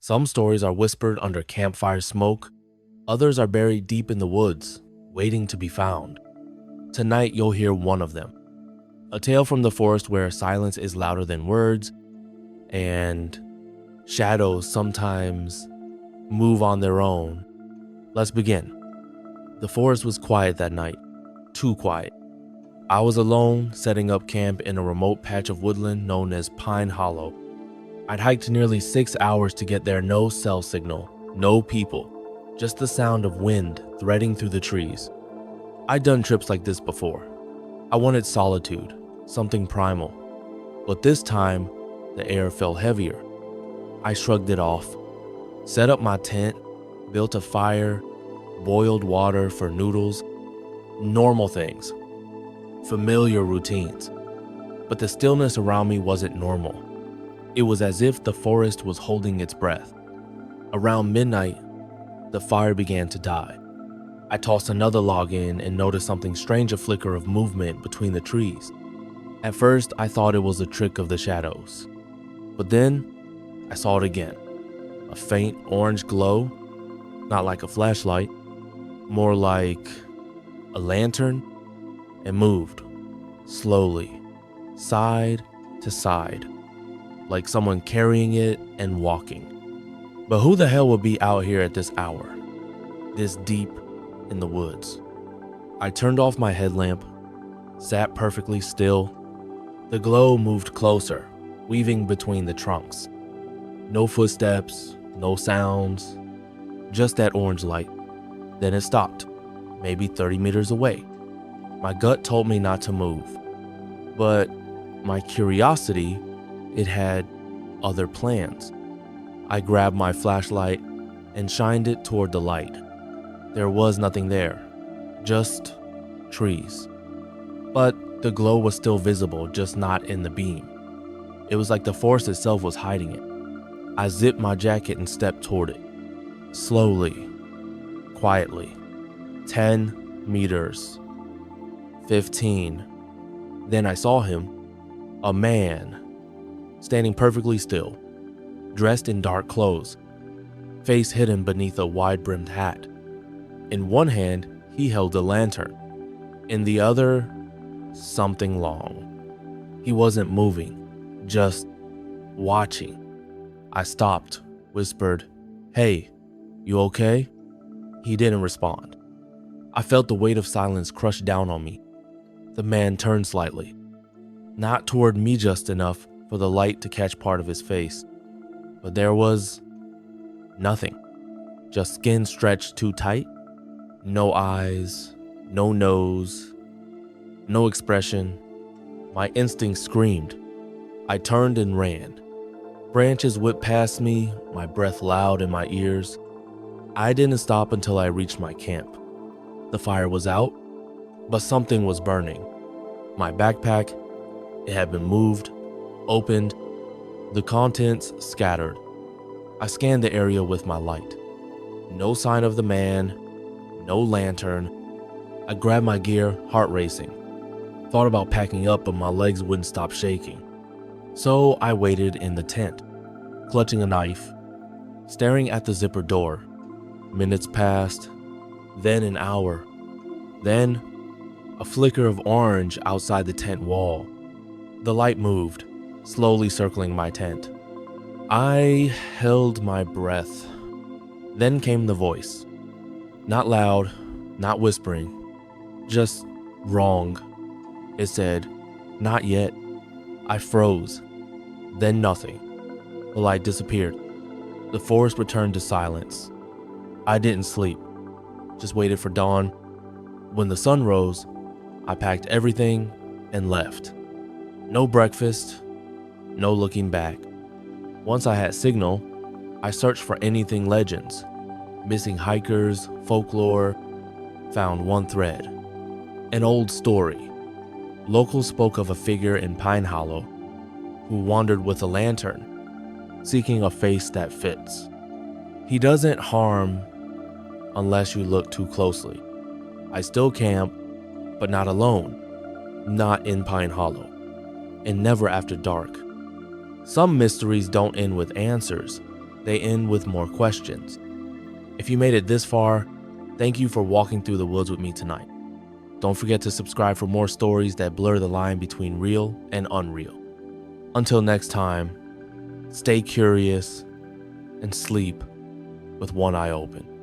Some stories are whispered under campfire smoke, others are buried deep in the woods, waiting to be found. Tonight you'll hear one of them. A tale from the forest where silence is louder than words, and shadows sometimes move on their own. Let's begin. The forest was quiet that night, too quiet. I was alone, setting up camp in a remote patch of woodland known as Pine Hollow. I'd hiked nearly 6 hours to get there, no cell signal, no people, just the sound of wind threading through the trees. I'd done trips like this before. I wanted solitude, something primal. But this time, the air felt heavier. I shrugged it off, set up my tent, built a fire, boiled water for noodles, normal things, familiar routines. But the stillness around me wasn't normal. It was as if the forest was holding its breath. Around midnight, the fire began to die. I tossed another log in and noticed something strange, a flicker of movement between the trees. At first, I thought it was a trick of the shadows. But then, I saw it again. A faint orange glow, not like a flashlight, more like a lantern. It moved, slowly, side to side, like someone carrying it and walking. But who the hell would be out here at this hour, this deep in the woods? I turned off my headlamp, sat perfectly still. The glow moved closer, weaving between the trunks. No footsteps, no sounds, just that orange light. Then it stopped, maybe 30 meters away. My gut told me not to move, but my curiosity, it had other plans. I grabbed my flashlight and shined it toward the light. There was nothing there, just trees. But the glow was still visible, just not in the beam. It was like the forest itself was hiding it. I zipped my jacket and stepped toward it. Slowly, quietly. 10 meters. 15. Then I saw him. A man. Standing perfectly still. Dressed in dark clothes. Face hidden beneath a wide-brimmed hat. In one hand, he held a lantern. In the other, something long. He wasn't moving, just watching. I stopped, whispered, "Hey, you okay?" He didn't respond. I felt the weight of silence crush down on me. The man turned slightly, not toward me just enough for the light to catch part of his face, but there was nothing. Just skin stretched too tight, no eyes, no nose, no expression. My instinct screamed. I turned and ran. Branches whipped past me, my breath loud in my ears. I didn't stop until I reached my camp. The fire was out, but something was burning. My backpack, it had been moved, opened, the contents scattered. I scanned the area with my light. No sign of the man, no lantern. I grabbed my gear, heart racing. Thought about packing up, but my legs wouldn't stop shaking. So I waited in the tent, clutching a knife, staring at the zipper door. Minutes passed, then an hour, then a flicker of orange outside the tent wall. The light moved, slowly circling my tent. I held my breath. Then came the voice. Not loud, not whispering, just wrong. It said, "Not yet." I froze. Then nothing. The light disappeared. The forest returned to silence. I didn't sleep, just waited for dawn. When the sun rose, I packed everything and left. No breakfast, no looking back. Once I had signal, I searched for anything legends, missing hikers, folklore, found one thread. An old story. Locals spoke of a figure in Pine Hollow who wandered with a lantern, seeking a face that fits. He doesn't harm unless you look too closely. I still camp, but not alone, not in Pine Hollow, and never after dark. Some mysteries don't end with answers, they end with more questions. If you made it this far, thank you for walking through the woods with me tonight. Don't forget to subscribe for more stories that blur the line between real and unreal. Until next time, stay curious and sleep with one eye open.